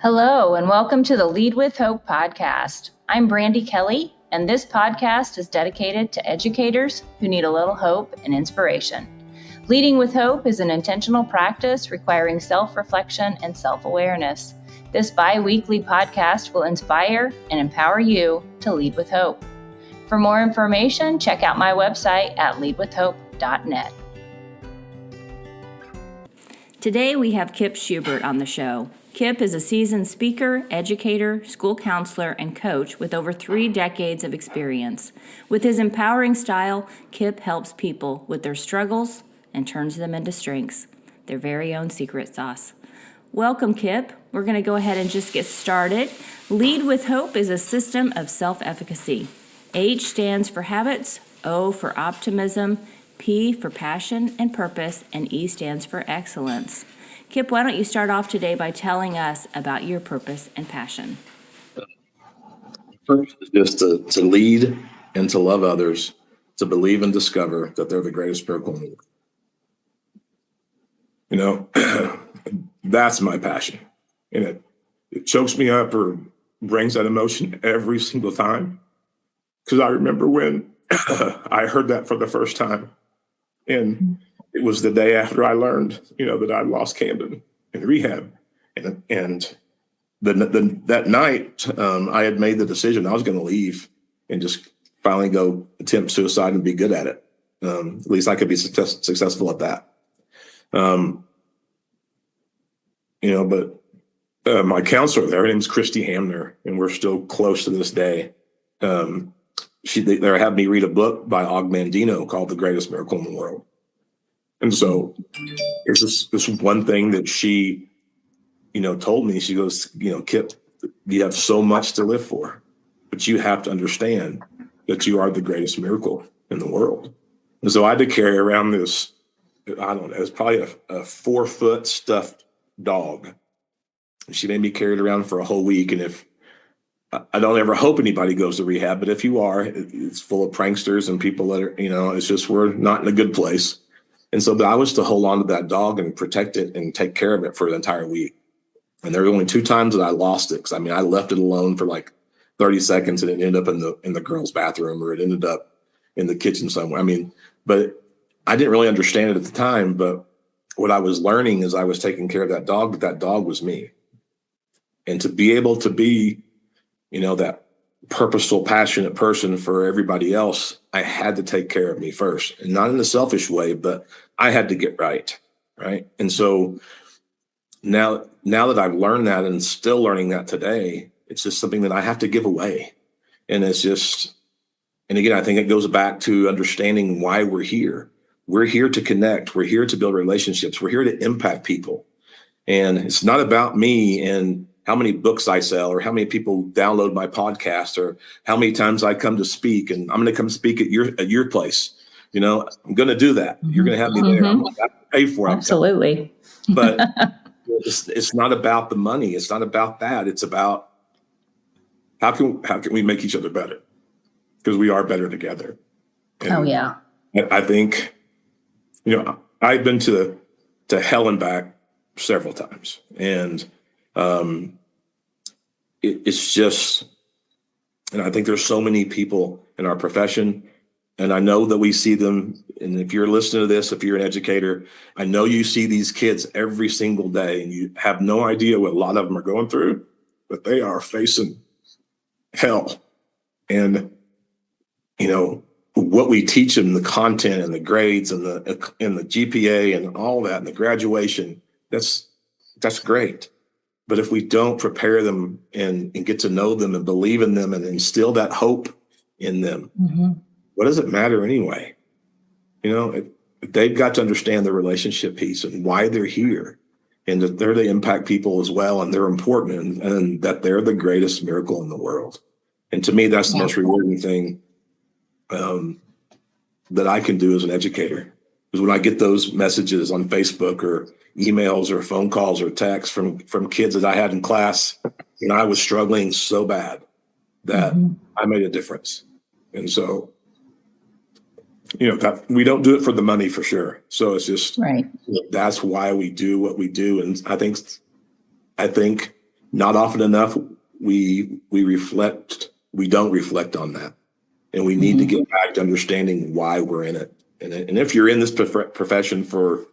Hello, and welcome to the Lead with Hope podcast. I'm Brandy Kelly, and this podcast is dedicated to educators who need a little hope and inspiration. Leading with Hope is an intentional practice requiring self-reflection and self-awareness. This bi-weekly podcast will inspire and empower you to lead with hope. For more information, check out my website at leadwithhope.net. Today we have Kip Shubert on the show. Kip is a seasoned speaker, educator, school counselor, and coach with over 3 decades of experience. With his empowering style, Kip helps people with their struggles and turns them into strengths, their very own secret sauce. Welcome, Kip. We're going to go ahead and just get started. Lead with Hope is a system of self-efficacy. H stands for habits, O for optimism, P for passion and purpose, and E stands for excellence. Kip, why don't you start off today by telling us about your purpose and passion? First is just to lead and to love others, to believe and discover that they're the greatest miracle in the world. That's my passion. And it chokes me up or brings that emotion every single time. Because I remember when I heard that for the first time. And it was the day after I learned, that I lost Camden in rehab. And that night, I had made the decision I was going to leave and just finally go attempt suicide and be good at it. At least I could be successful at that. But my counselor there, her name's Christy Hamner, and we're still close to this day. They had me read a book by Og Mandino called The Greatest Miracle in the World. And so there's this one thing that she, told me. She goes, Kip, you have so much to live for, but you have to understand that you are the greatest miracle in the world. And so I had to carry around this, I don't know, it was probably a 4-foot stuffed dog. And she made me carry it around for a whole week. And if I don't ever hope anybody goes to rehab, but if you are, it's full of pranksters and people that are, it's just, we're not in a good place. And so I was to hold on to that dog and protect it and take care of it for the entire week. And there were only 2 times that I lost it. Cause I left it alone for like 30 seconds and it ended up in the girls' bathroom, or it ended up in the kitchen somewhere. But I didn't really understand it at the time. But what I was learning is I was taking care of that dog, but that dog was me. And to be able to be, that purposeful, passionate person for everybody else, I had to take care of me first, and not in a selfish way, but I had to get right. And so now that I've learned that and still learning that today, it's just something that I have to give away. And it's just, and again, I think it goes back to understanding why we're here. We're here to connect. We're here to build relationships. We're here to impact people. And it's not about me and how many books I sell, or how many people download my podcast, or how many times I come to speak. And I'm going to come speak at your place. I'm going to do that. You're going to have me there. I'm going to pay for it. Absolutely. But it's not about the money. It's not about that. It's about how can we make each other better? Because we are better together. And yeah. I think, I've been to hell and back several times, and it's just, and I think there's so many people in our profession, and I know that we see them. And if you're listening to this, if you're an educator, I know you see these kids every single day, and you have no idea what a lot of them are going through, but they are facing hell. And, what we teach them, the content and the grades and the GPA and all that, and the graduation, that's great. But if we don't prepare them and get to know them and believe in them and instill that hope in them, what does it matter anyway? They've got to understand the relationship piece and why they're here, and that they're to impact people as well, and they're important, and that they're the greatest miracle in the world. And to me, that's the most rewarding thing that I can do as an educator. Because when I get those messages on Facebook or emails or phone calls or texts from kids that I had in class, and I was struggling so bad that I made a difference. And so, that we don't do it for the money for sure. So it's just, that's why we do what we do. And I think not often enough, we don't reflect on that. And we need to get back to understanding why we're in it. And if you're in this profession for,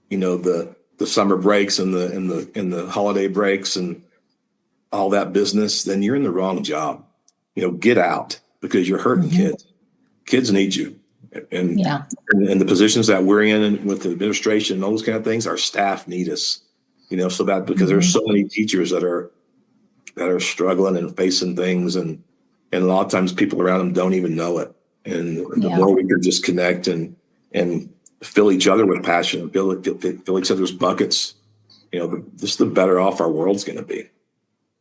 the summer breaks and the holiday breaks and all that business, then you're in the wrong job. Get out, because you're hurting kids. Kids need you. And the positions that we're in and with the administration and all those kind of things, our staff need us, so that, because there's so many teachers that are struggling and facing things, and a lot of times people around them don't even know it. And the more we can just connect and fill each other with passion, fill each other's buckets, just the better off our world's going to be.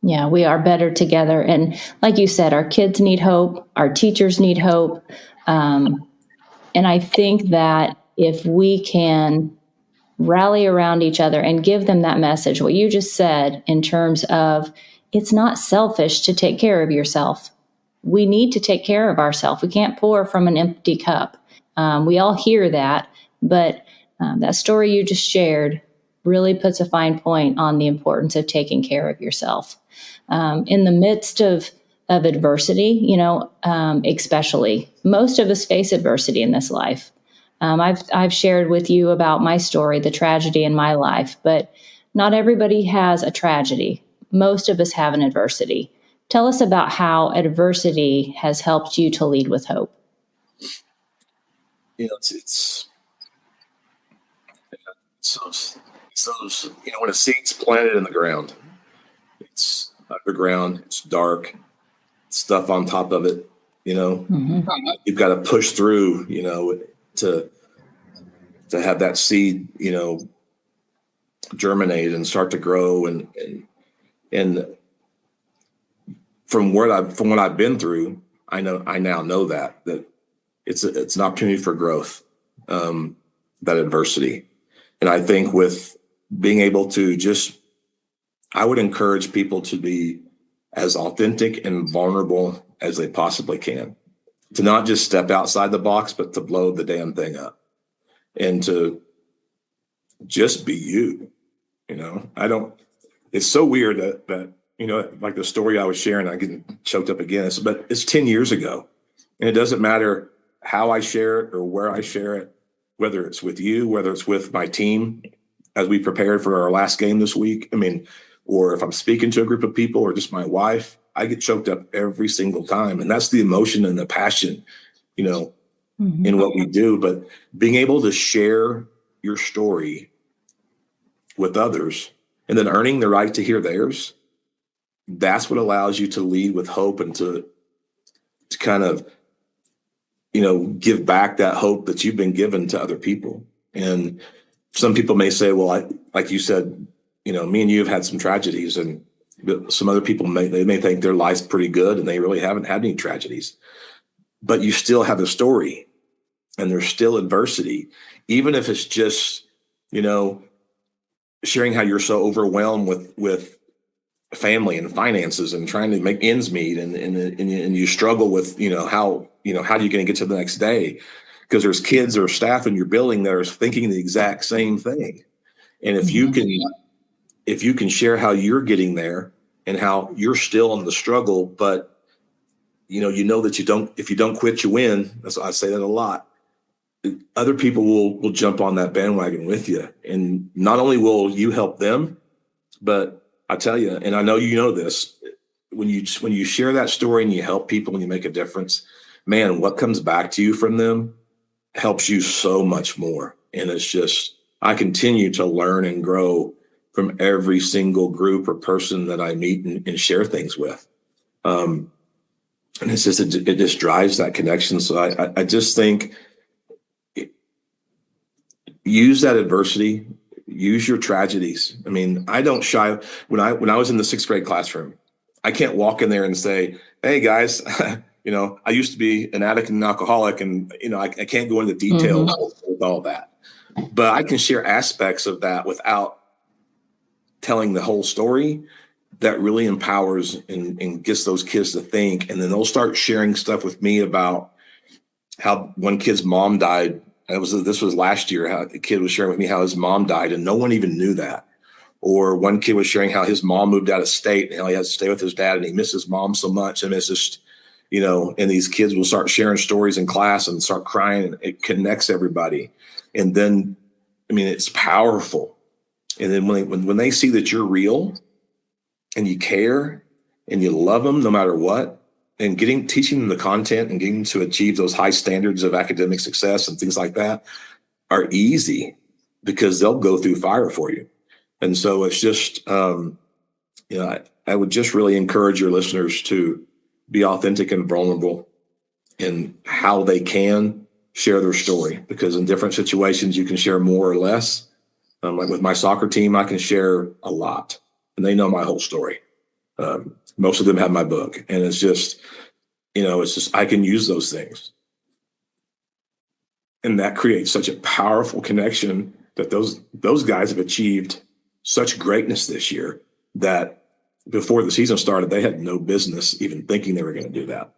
Yeah, we are better together. And like you said, our kids need hope. Our teachers need hope. And I think that if we can rally around each other and give them that message, what you just said, in terms of it's not selfish to take care of yourself. We need to take care of ourselves. We can't pour from an empty cup. We all hear that, but that story you just shared really puts a fine point on the importance of taking care of yourself. In the midst of adversity, especially, most of us face adversity in this life. I've shared with you about my story, the tragedy in my life, but not everybody has a tragedy. Most of us have an adversity. Tell us about how adversity has helped you to lead with hope. It's when a seed's planted in the ground, it's underground, it's dark, stuff on top of it, you've got to push through, to have that seed, germinate and start to grow. And from what I've been through, I now know that it's an opportunity for growth, that adversity. And I think with being able to I would encourage people to be as authentic and vulnerable as they possibly can, to not just step outside the box, but to blow the damn thing up, and to just be you. It's so weird that like the story I was sharing, I get choked up again, but it's 10 years ago, and it doesn't matter how I share it or where I share it, whether it's with you, whether it's with my team as we prepared for our last game this week. Or if I'm speaking to a group of people or just my wife, I get choked up every single time. And that's the emotion and the passion, in what we do. But being able to share your story with others and then earning the right to hear theirs, that's what allows you to lead with hope and to kind of, give back that hope that you've been given to other people. And some people may say, well, like you said, me and you have had some tragedies, and some other people may think their life's pretty good and they really haven't had any tragedies. But you still have a story, and there's still adversity, even if it's just, sharing how you're so overwhelmed with family and finances and trying to make ends meet, and you struggle with, how are you going to get to the next day? Because there's kids or staff in your building that are thinking the exact same thing. And if you can share how you're getting there and how you're still in the struggle, but that if you don't quit, you win. That's why I say that a lot. Other people will jump on that bandwagon with you. And not only will you help them, but I tell you, and I know you know this, when you share that story and you help people and you make a difference, man, what comes back to you from them helps you so much more. And it's just, I continue to learn and grow from every single group or person that I meet and share things with. And it's just, it just drives that connection. So I just think, use that adversity, use your tragedies. I don't shy. When I was in the 6th grade classroom, I can't walk in there and say, hey guys, I used to be an addict and an alcoholic, and, I can't go into details with all that, but I can share aspects of that without telling the whole story. That really empowers and gets those kids to think. And then they'll start sharing stuff with me about how one kid's mom died. This was last year, how the kid was sharing with me how his mom died, and no one even knew that. Or one kid was sharing how his mom moved out of state and how he has to stay with his dad and he misses mom so much. And it's just, and these kids will start sharing stories in class and start crying, and it connects everybody. And then, it's powerful. And then when they see that you're real and you care and you love them no matter what, and teaching them the content and getting to achieve those high standards of academic success and things like that are easy because they'll go through fire for you. And so it's just, I would just really encourage your listeners to be authentic and vulnerable in how they can share their story, because in different situations you can share more or less. Like with my soccer team, I can share a lot and they know my whole story. Most of them have my book, and it's just, I can use those things. And that creates such a powerful connection that those guys have achieved such greatness this year that before the season started, they had no business even thinking they were going to do that.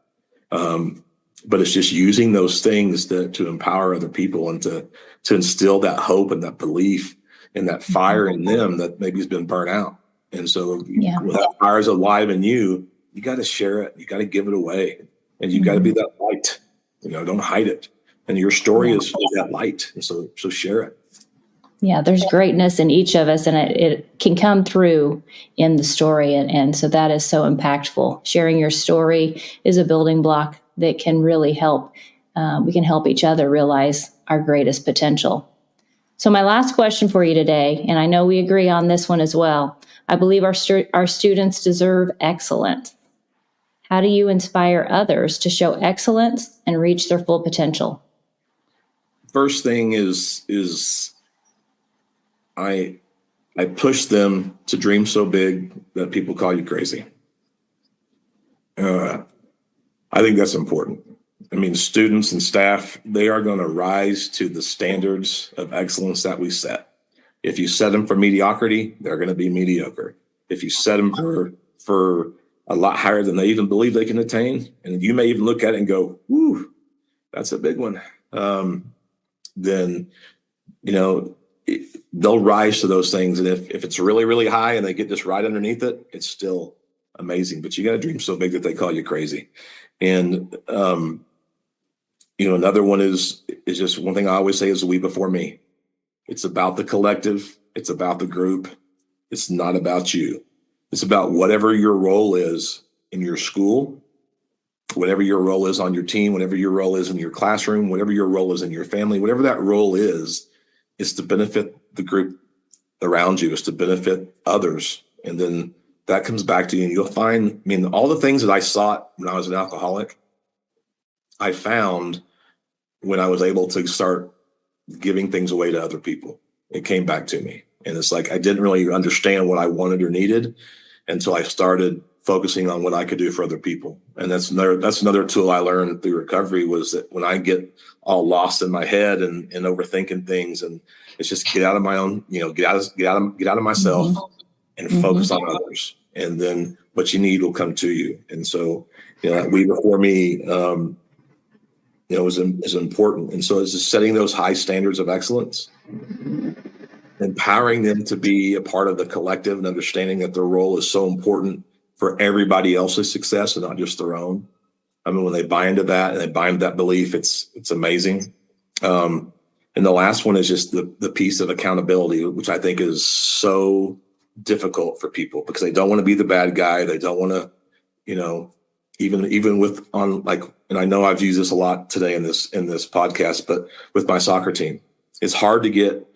But it's just using those things to empower other people and to instill that hope and that belief and that fire in them that maybe has been burnt out. And so when that fire is alive in you, you got to share it. You got to give it away, and you got to be that light. Don't hide it. And your story is that light. And so share it. Yeah, there's greatness in each of us, and it can come through in the story. And so that is so impactful. Sharing your story is a building block that can really help. We can help each other realize our greatest potential. So my last question for you today, and I know we agree on this one as well. I believe our students deserve excellence. How do you inspire others to show excellence and reach their full potential? First thing is I push them to dream so big that people call you crazy. I think that's important. Students and staff, they are going to rise to the standards of excellence that we set. If you set them for mediocrity, they're going to be mediocre. If you set them for a lot higher than they even believe they can attain, and you may even look at it and go, "Whew, that's a big one," then they'll rise to those things. And if it's really, really high and they get just right underneath it, it's still amazing. But you got to dream so big that they call you crazy. And another one is just one thing I always say is we before me. It's about the collective. It's about the group. It's not about you. It's about whatever your role is in your school, whatever your role is on your team, whatever your role is in your classroom, whatever your role is in your family, whatever that role is to benefit the group around you, is to benefit others. And then that comes back to you, and you'll find, all the things that I sought when I was an alcoholic, I found when I was able to start giving things away to other people. It came back to me. And it's like, I didn't really understand what I wanted or needed until I started focusing on what I could do for other people. And that's another tool I learned through recovery, was that when I get all lost in my head and overthinking things, and it's just get out of my own, get out of myself and focus on others. And then what you need will come to you. And so, that we before me, is important. And so it's just setting those high standards of excellence, empowering them to be a part of the collective and understanding that their role is so important for everybody else's success and not just their own. When they buy into that and they buy into that belief, it's amazing. And the last one is just the piece of accountability, which I think is so difficult for people because they don't want to be the bad guy. They don't want to, even with and I know I've used this a lot today in this podcast, but with my soccer team, it's hard to get,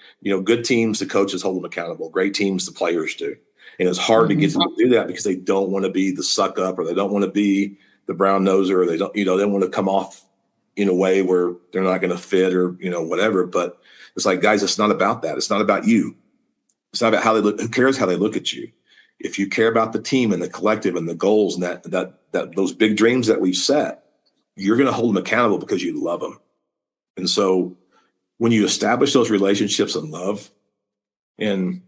good teams, the coaches hold them accountable. Great teams, the players do. And it's hard to get them to do that because they don't want to be the suck up, or they don't want to be the brown noser, or they don't want to come off in a way where they're not going to fit, or, whatever. But it's like, guys, it's not about that. It's not about you. It's not about how they look. Who cares how they look at you? If you care about the team and the collective and the goals and that those big dreams that we've set, you're going to hold them accountable because you love them. And so when you establish those relationships and love, and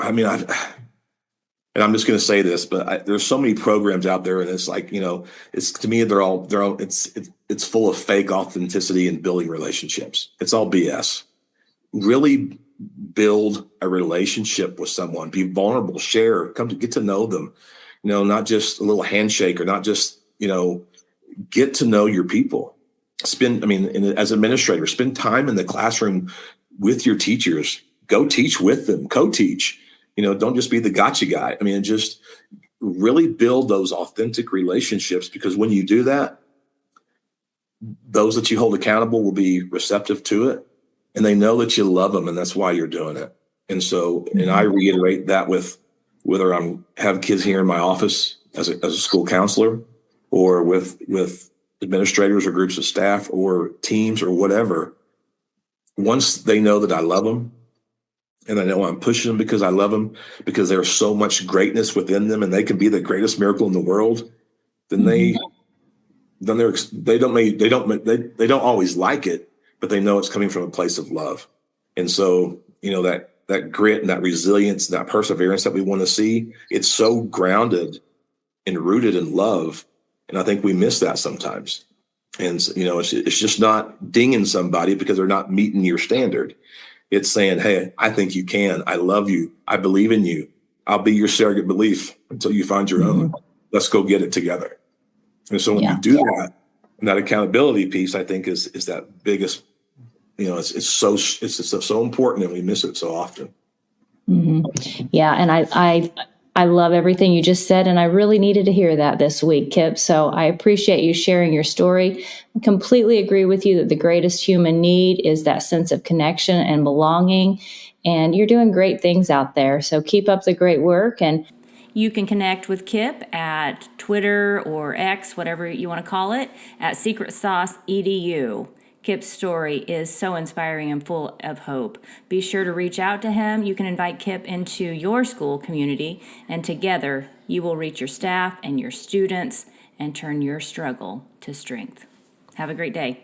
I'm just going to say this, but there's so many programs out there, and it's like, it's, to me, it's full of fake authenticity and building relationships. It's all BS. Really build a relationship with someone, be vulnerable, share, come to get to know them, not just a little handshake or not just, get to know your people. As administrator, spend time in the classroom with your teachers, go teach with them, co-teach, don't just be the gotcha guy. Just really build those authentic relationships, because when you do that, those that you hold accountable will be receptive to it, and they know that you love them, and that's why you're doing it. And so, and I reiterate that with whether have kids here in my office as a school counselor, or with administrators or groups of staff or teams or whatever. Once they know that I love them, and I know I'm pushing them because I love them, because there's so much greatness within them, and they can be the greatest miracle in the world, then they don't always like it, but they know it's coming from a place of love. And so, that grit and that resilience and that perseverance that we want to see, it's so grounded and rooted in love. And I think we miss that sometimes. And, it's just not dinging somebody because they're not meeting your standard. It's saying, hey, I think you can. I love you. I believe in you. I'll be your surrogate belief until you find your own. Let's go get it together. And so when you do that, and that accountability piece, I think is that biggest, it's so important, and we miss it so often. Yeah. And I love everything you just said, and I really needed to hear that this week, Kip. So I appreciate you sharing your story. I completely agree with you that the greatest human need is that sense of connection and belonging, and you're doing great things out there. So keep up the great work. And you can connect with Kip at Twitter or X, whatever you want to call it, at Secret Sauce EDU. Kip's story is so inspiring and full of hope. Be sure to reach out to him. You can invite Kip into your school community, and together you will reach your staff and your students and turn your struggle to strength. Have a great day.